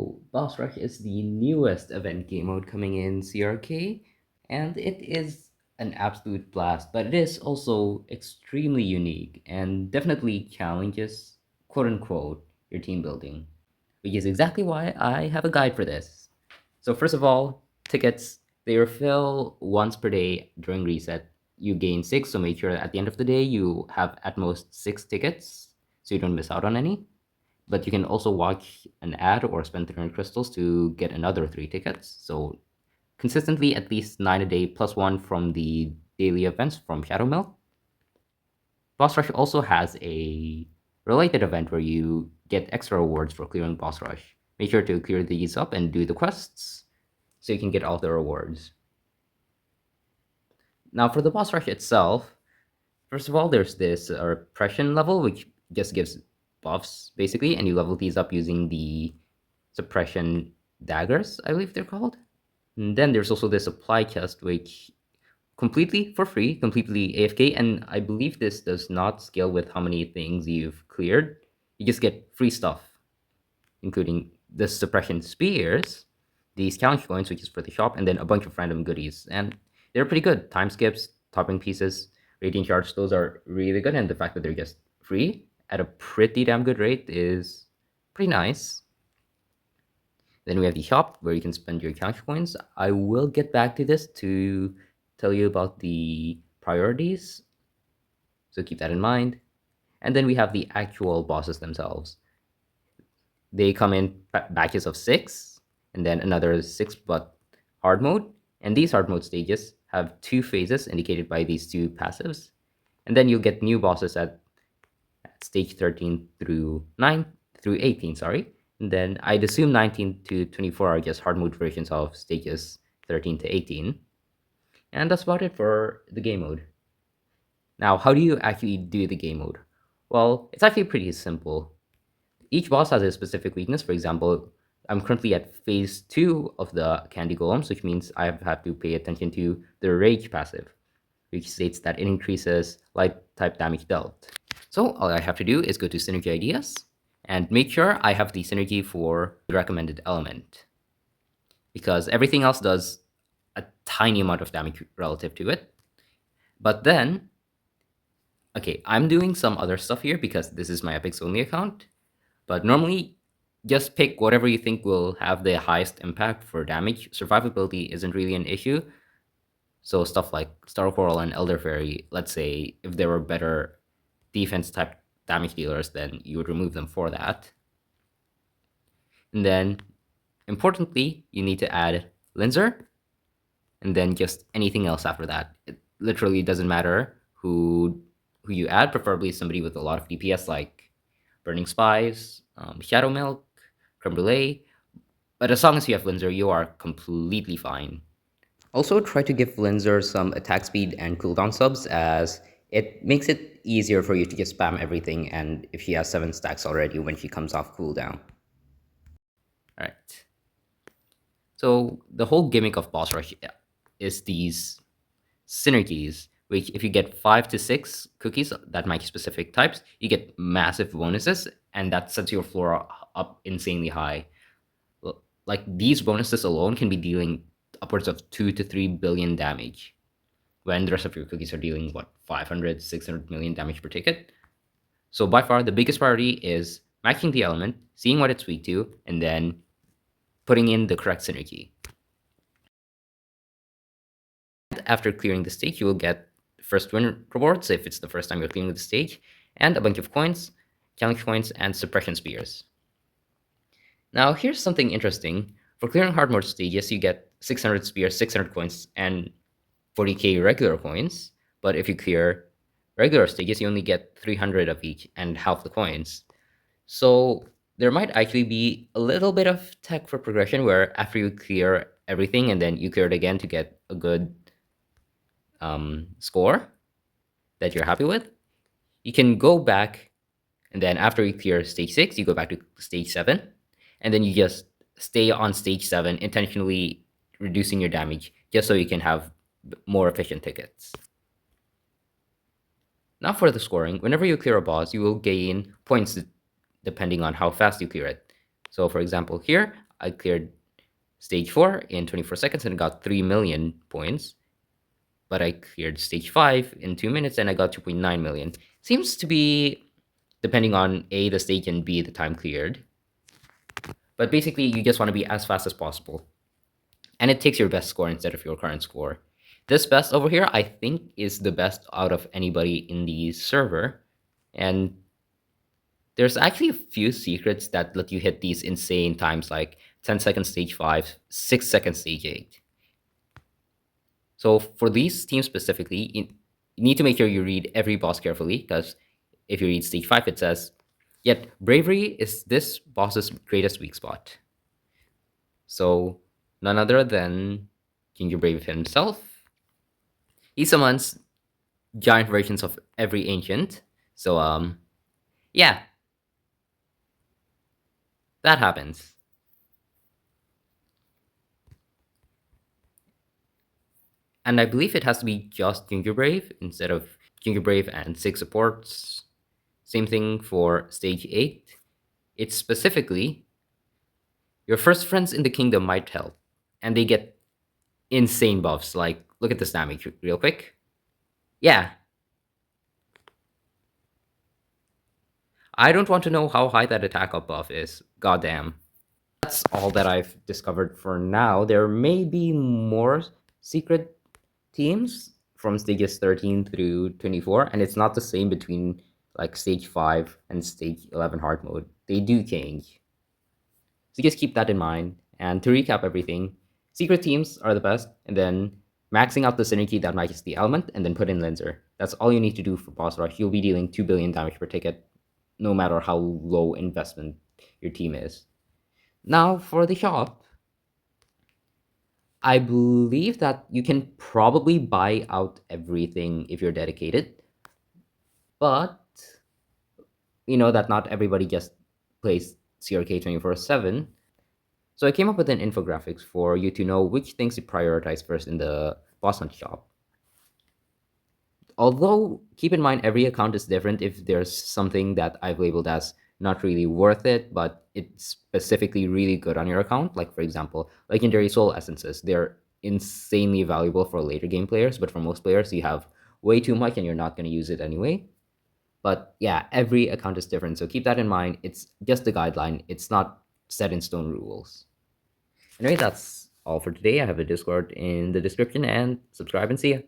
So, Boss Rush is the newest event game mode coming in CRK, and it is an absolute blast, but it is also extremely unique and definitely challenges, quote unquote, your team building, which is exactly why I have a guide for this. So, first of all, tickets, they refill once per day during reset. You gain six, so make sure that at the end of the day you have at most six tickets so you don't miss out on any. But you can also watch an ad or spend 300 crystals to get another three tickets. So consistently at least 9 a day plus one from the daily events from Shadow Mill. Boss Rush also has a related event where you get extra rewards for clearing Boss Rush. Make sure to clear these up and do the quests so you can get all the rewards. Now for the Boss Rush itself, first of all, there's this repression level, which just gives buffs basically, and you level these up using the suppression daggers, I believe they're called. And then there's also the supply chest, which completely for free, completely AFK, and I believe this does not scale with how many things you've cleared. You just get free stuff, including the suppression spears, these challenge coins, which is for the shop, and then a bunch of random goodies. And they're pretty good. Time skips, topping pieces, radiant shards, those are really good, and the fact that they're just free at a pretty damn good rate is pretty nice. Then we have the shop where you can spend your challenge coins. I will get back to this to tell you about the priorities, so keep that in mind. And then we have the actual bosses themselves. They come in batches of six, and then another six, but hard mode. And these hard mode stages have two phases indicated by these two passives. And then you'll get new bosses at stage 13 through 9 through 18, sorry. And then I'd assume 19 to 24 are just hard mode versions of stages 13 to 18. And that's about it for the game mode. Now, how do you actually do the game mode? Well, it's actually pretty simple. Each boss has a specific weakness. For example, I'm currently at phase 2 of the Candy Golems, which means I have to pay attention to the Rage passive, which states that it increases light type damage dealt. So all I have to do is go to Synergy Ideas and make sure I have the synergy for the recommended element, because everything else does a tiny amount of damage relative to it. But then, okay, I'm doing some other stuff here because this is my Epics only account, but normally just pick whatever you think will have the highest impact for damage. Survivability isn't really an issue. So stuff like Star Coral and Elder Fairy, let's say if there were better defense type damage dealers, then you would remove them for that. And then importantly, you need to add linzer, and then just anything else after that. It literally doesn't matter who you add, preferably somebody with a lot of DPS like Burning Spies, Shadow Milk, Creme Brulee. But as long as you have linzer, you are completely fine. Also, try to give linzer some attack speed and cooldown subs, as it makes it easier for you to just spam everything, and if she has 7 stacks already when she comes off cooldown. Alright. So the whole gimmick of Boss Rush is these synergies, which if you get 5 to 6 cookies that match specific types, you get massive bonuses, and that sets your floor up insanely high. Like these bonuses alone can be dealing upwards of 2 to 3 billion damage, when the rest of your cookies are dealing, what, 500, 600 million damage per ticket. So by far, the biggest priority is matching the element, seeing what it's weak to, and then putting in the correct synergy. After clearing the stage, you will get first win rewards if it's the first time you're clearing the stage, and a bunch of coins, challenge coins, and suppression spears. Now, here's something interesting. For clearing hard mode stages, you get 600 spears, 600 coins, and 40k regular coins. But if you clear regular stages, you only get 300 of each and half the coins. So there might actually be a little bit of tech for progression where after you clear everything and then you clear it again to get a good score that you're happy with, you can go back, and then after you clear stage 6, you go back to stage 7, and then you just stay on stage 7, intentionally reducing your damage just so you can have more efficient tickets. Now for the scoring, whenever you clear a boss, you will gain points depending on how fast you clear it. So for example, here, I cleared stage 4 in 24 seconds and got 3 million points. But I cleared stage 5 in 2 minutes and I got 2.9 million. Seems to be depending on A, the stage, and B, the time cleared. But basically, you just want to be as fast as possible. And it takes your best score instead of your current score. This best over here, I think, is the best out of anybody in the server. And there's actually a few secrets that let you hit these insane times, like 10 seconds stage 5, 6 seconds stage 8. So for these teams specifically, you need to make sure you read every boss carefully, because if you read stage 5, it says, yet bravery is this boss's greatest weak spot. So none other than Ginger Brave himself. He summons giant versions of every ancient. So yeah, that happens. And I believe it has to be just Ginger Brave instead of Ginger Brave and 6 supports. Same thing for stage 8. It's specifically your first friends in the kingdom might help, and they get insane buffs. Like, look at this damage real quick. Yeah, I don't want to know how high that attack up buff is. Goddamn. That's all that I've discovered for now. There may be more secret teams from stages 13 through 24, and it's not the same between like stage 5 and stage 11 hard mode. They do change. So just keep that in mind. And to recap everything, secret teams are the best, and then maxing out the synergy that matches the element, and then put in linzer. That's all you need to do for boss rush. You'll be dealing 2 billion damage per ticket, no matter how low investment your team is. Now for the shop, I believe that you can probably buy out everything if you're dedicated, but you know that not everybody just plays CRK 24/7. So I came up with an infographics for you to know which things to prioritize first in the boss hunt shop. Although, keep in mind every account is different. If there's something that I've labeled as not really worth it, but it's specifically really good on your account, like for example, legendary soul essences, they're insanely valuable for later game players, but for most players, you have way too much and you're not going to use it anyway. But yeah, every account is different, so keep that in mind. It's just a guideline, it's not set in stone rules. Anyway, that's all for today. I have a Discord in the description, and subscribe and see ya.